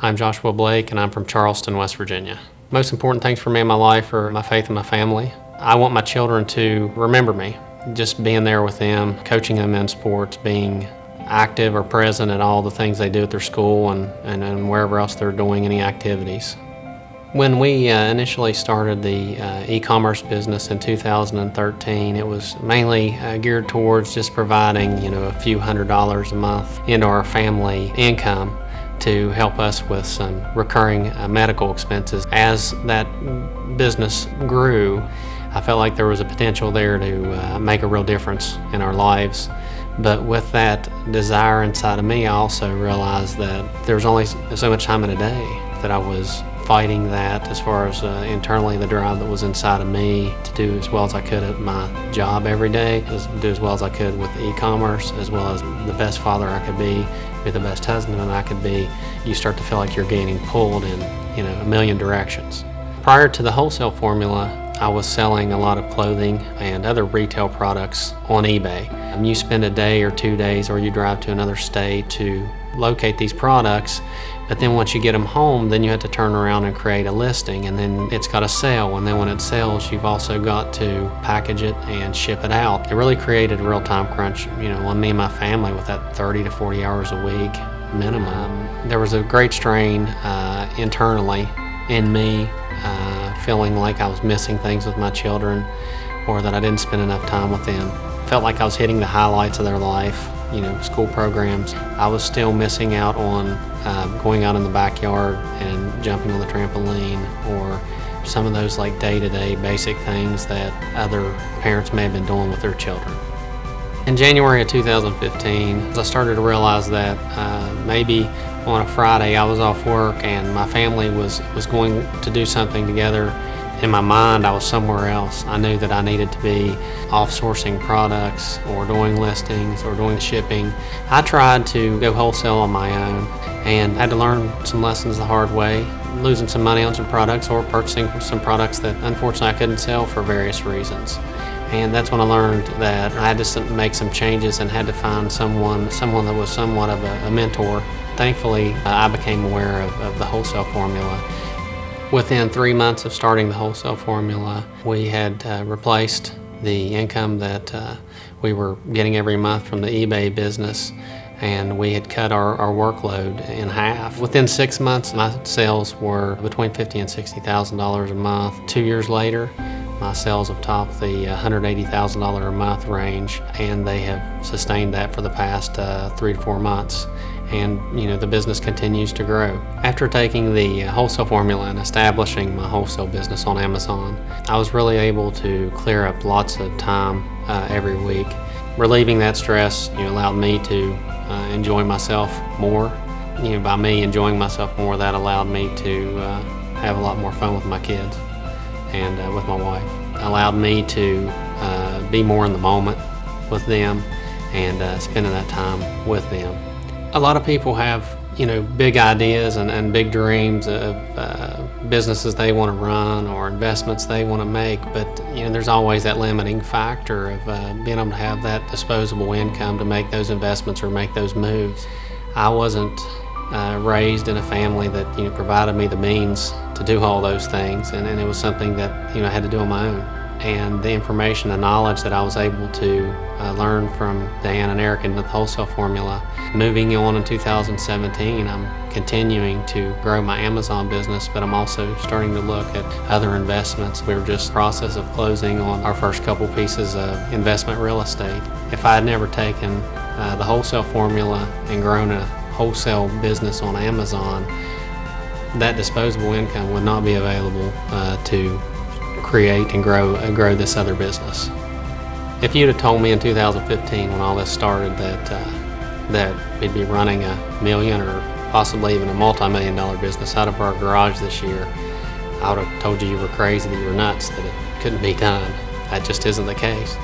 I'm Joshua Blake, and I'm from Charleston, West Virginia. Most important things for me in my life are my faith and my family. I want my children to remember me, just being there with them, coaching them in sports, being active or present at all the things they do at their school and wherever else they're doing any activities. When we initially started the e-commerce business in 2013, it was mainly geared towards just providing, a few $100s a month into our family income to help us with some recurring medical expenses. As that business grew, I felt like there was a potential there to make a real difference in our lives. But with that desire inside of me, I also realized that there was only so much time in a day that I was fighting that as far as internally the drive that was inside of me to do as well as I could at my job every day, do as well as I could with e-commerce, as well as the best father I could be the best husband I could be. You start to feel like you're getting pulled in a million directions. Prior to the wholesale formula, I was selling a lot of clothing and other retail products on eBay. You spend a day or 2 days or you drive to another state to locate these products, but then once you get them home, then you have to turn around and create a listing, and then it's got to sell, and then when it sells, you've also got to package it and ship it out. It really created a real time crunch, on me and my family with that 30 to 40 hours a week minimum. There was a great strain internally in me, feeling like I was missing things with my children or that I didn't spend enough time with them. Felt like I was hitting the highlights of their life, school programs. I was still missing out on going out in the backyard and jumping on the trampoline, or some of those like day-to-day basic things that other parents may have been doing with their children. In January of 2015, I started to realize that maybe on a Friday I was off work and my family was going to do something together. In my mind, I was somewhere else. I knew that I needed to be off sourcing products or doing listings or doing shipping. I tried to go wholesale on my own and had to learn some lessons the hard way, losing some money on some products or purchasing some products that unfortunately I couldn't sell for various reasons. And that's when I learned that I had to make some changes and had to find someone that was somewhat of a mentor. Thankfully, I became aware of the wholesale formula. Within 3 months of starting the wholesale formula, we had replaced the income that we were getting every month from the eBay business, and we had cut our workload in half. Within 6 months, my sales were between $50,000 and $60,000 a month. 2 years later, my sales have topped the $180,000 a month range, and they have sustained that for the past 3 to 4 months. And the business continues to grow. After taking the wholesale formula and establishing my wholesale business on Amazon, I was really able to clear up lots of time every week. Relieving that stress allowed me to enjoy myself more. By me enjoying myself more, that allowed me to have a lot more fun with my kids and with my wife. Allowed me to be more in the moment with them and spending that time with them. A lot of people have, big ideas and big dreams of businesses they want to run or investments they want to make, but there's always that limiting factor of being able to have that disposable income to make those investments or make those moves. I wasn't raised in a family that provided me the means to do all those things, and it was something that I had to do on my own. And the information and knowledge that I was able to learn from Dan and Eric in the wholesale formula. Moving on in 2017, I'm continuing to grow my Amazon business, but I'm also starting to look at other investments. We were just in the process of closing on our first couple pieces of investment real estate. If I had never taken the wholesale formula and grown a wholesale business on Amazon, that disposable income would not be available to create and grow this other business. If you'd have told me in 2015 when all this started that we'd be running $1 million or possibly even a multi-million-dollar business out of our garage this year, I would have told you were crazy, that you were nuts, that it couldn't be done. That just isn't the case.